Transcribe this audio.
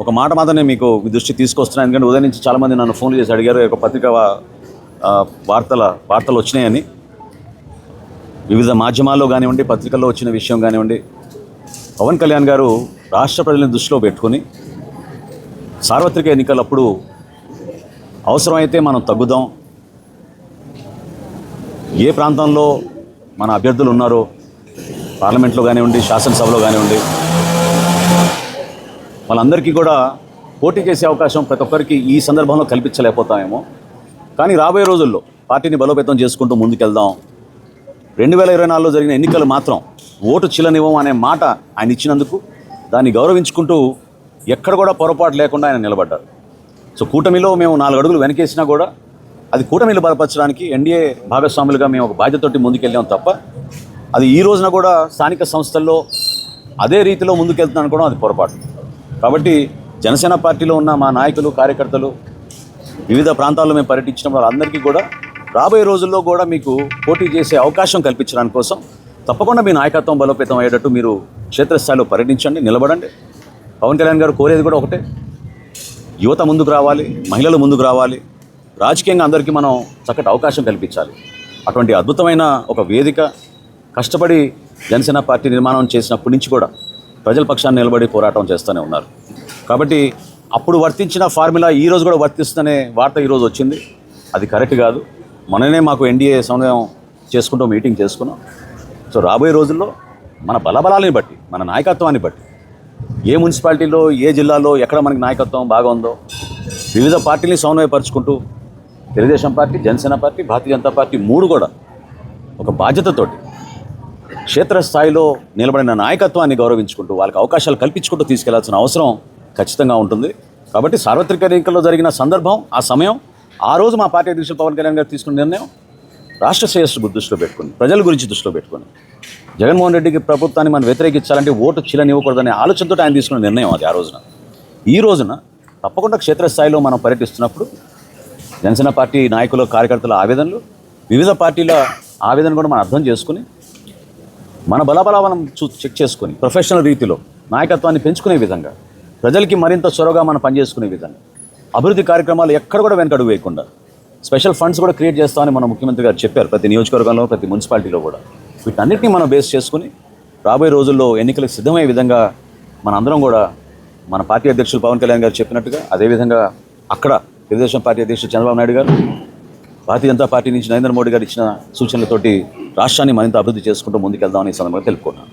ఒక మాట మాత్రం నేను మీకు మీ దృష్టికి తీసుకొస్తున్నాను. ఎందుకంటే ఉదయం నుంచి చాలామంది నన్ను ఫోన్లు చేసి అడిగారు, ఒక పత్రికా వార్తలు వచ్చినాయని. వివిధ మాధ్యమాల్లో కానివ్వండి, పత్రికల్లో వచ్చిన విషయం కానివ్వండి, పవన్ కళ్యాణ్ గారు రాష్ట్ర ప్రజలను దృష్టిలో పెట్టుకుని సార్వత్రిక ఎన్నికలప్పుడు అవసరమైతే మనం తగ్గుదాం, ఏ ప్రాంతంలో మన అభ్యర్థులు ఉన్నారో పార్లమెంట్లో కానివ్వండి, శాసనసభలో కానివ్వండి, వాళ్ళందరికీ కూడా పోటీ చేసే అవకాశం ప్రతి ఒక్కరికి ఈ సందర్భంలో కల్పించలేకపోతామేమో. కానీ రాబోయే రోజుల్లో పార్టీని బలోపేతం చేసుకుంటూ ముందుకెళ్దాం. 2024లో జరిగిన ఎన్నికలు మాత్రం ఓటు చిల్లనివ్వం అనే మాట ఆయన ఇచ్చినందుకు దాన్ని గౌరవించుకుంటూ ఎక్కడ కూడా పొరపాటు లేకుండా ఆయన నిలబడ్డారు. సో కూటమిలో మేము 4 అడుగులు వెనకేసినా కూడా అది కూటమిలో బలపరచడానికి ఎన్డీఏ భాగస్వాములుగా మేము ఒక బాధ్యతతోటి ముందుకెళ్ళాం తప్ప అది ఈ రోజున కూడా స్థానిక సంస్థల్లో అదే రీతిలో ముందుకెళ్తున్నాను కూడా అది పొరపాటు. కాబట్టి జనసేన పార్టీలో ఉన్న మా నాయకులు, కార్యకర్తలు వివిధ ప్రాంతాల్లో మేము పర్యటించినప్పుడు వాళ్ళందరికీ కూడా రాబోయే రోజుల్లో కూడా మీకు పోటీ చేసే అవకాశం కల్పించడానికి కోసం తప్పకుండా మీ నాయకత్వం బలోపేతం అయ్యేటట్టు మీరు క్షేత్రస్థాయిలో పర్యటించండి, నిలబడండి. పవన్ కళ్యాణ్ గారు కోరేది కూడా ఒకటే, యువత ముందుకు రావాలి, మహిళలు ముందుకు రావాలి, రాజకీయంగా అందరికీ మనం చక్కటి అవకాశం కల్పించాలి. అటువంటి అద్భుతమైన ఒక వేదిక కష్టపడి జనసేన పార్టీ నిర్మాణం చేసినప్పటి నుంచి కూడా ప్రజల పక్షాన్ని నిలబడి పోరాటం చేస్తూనే ఉన్నారు. కాబట్టి అప్పుడు వర్తించిన ఫార్ములా ఈరోజు కూడా వర్తిస్తుందనే వార్త ఈరోజు వచ్చింది. అది కరెక్ట్ కాదు. మననే మాకు ఎన్డీఏ సమన్వయం చేసుకుంటూ మీటింగ్ చేసుకున్నాం. సో రాబోయే రోజుల్లో మన బలబలాలని బట్టి, మన నాయకత్వాన్ని బట్టి, ఏ మున్సిపాలిటీలో, ఏ జిల్లాలో ఎక్కడ మనకి నాయకత్వం బాగా ఉందో వివిధ పార్టీని సమన్వయపరుచుకుంటూ Telugu Desam party, Janasena party, Bharatiya Janata party 3 కూడా ఒక బాధ్యతతోటి క్షేత్రస్థాయిలో నిలబడిన నాయకత్వాన్ని గౌరవించుకుంటూ వాళ్ళకి అవకాశాలు కల్పించుకుంటూ తీసుకెళ్లాల్సిన అవసరం ఖచ్చితంగా ఉంటుంది. కాబట్టి సార్వత్రిక ఎన్నికల్లో జరిగిన సందర్భం, ఆ సమయం, ఆ రోజు మా పార్టీ అధ్యక్షులు పవన్ కళ్యాణ్ గారు తీసుకున్న నిర్ణయం రాష్ట్ర శ్రేయస్సు దృష్టిలో పెట్టుకుని, ప్రజల గురించి దృష్టిలో పెట్టుకుని, జగన్మోహన్ రెడ్డికి ప్రభుత్వాన్ని మనం వ్యతిరేకించాలంటే ఓటు చిల్లనివ్వకూడదనే ఆలోచనతో ఆయన తీసుకున్న నిర్ణయం అది ఆ రోజున. ఈ రోజున తప్పకుండా క్షేత్రస్థాయిలో మనం పర్యటిస్తున్నప్పుడు జనసేన పార్టీ నాయకుల, కార్యకర్తల ఆవేదనలు, వివిధ పార్టీల ఆవేదన కూడా మనం అర్థం చేసుకుని మన బలబలాలను చెక్ చేసుకుని ప్రొఫెషనల్ రీతిలో నాయకత్వాన్ని పెంచుకునే విధంగా, ప్రజలకి మరింత చొరవగా మనం పనిచేసుకునే విధంగా, అభివృద్ధి కార్యక్రమాలు ఎక్కడ కూడా వెనకడుగు వేయకుండా స్పెషల్ ఫండ్స్ కూడా క్రియేట్ చేస్తామని మన ముఖ్యమంత్రి గారు చెప్పారు. ప్రతి నియోజకవర్గంలో, ప్రతి మున్సిపాలిటీలో కూడా వీటన్నిటిని మనం బేస్ చేసుకుని రాబోయే రోజుల్లో ఎన్నికలకు సిద్ధమయ్యే విధంగా మనందరం కూడా మన పార్టీ అధ్యక్షులు పవన్ కళ్యాణ్ గారు చెప్పినట్టుగా అదేవిధంగా అక్కడ తెలుగుదేశం పార్టీ అధ్యక్షుడు చంద్రబాబు నాయుడు గారు, భారతీయ జనతా పార్టీ నుంచి నరేంద్ర మోడీ గారు ఇచ్చిన సూచనలతోటి రాష్ట్రాన్ని మరింత అభివృద్ధి చేసుకుంటూ ముందుకెళ్దామని ఈ సందర్భంగా తెలుపుకున్నాను.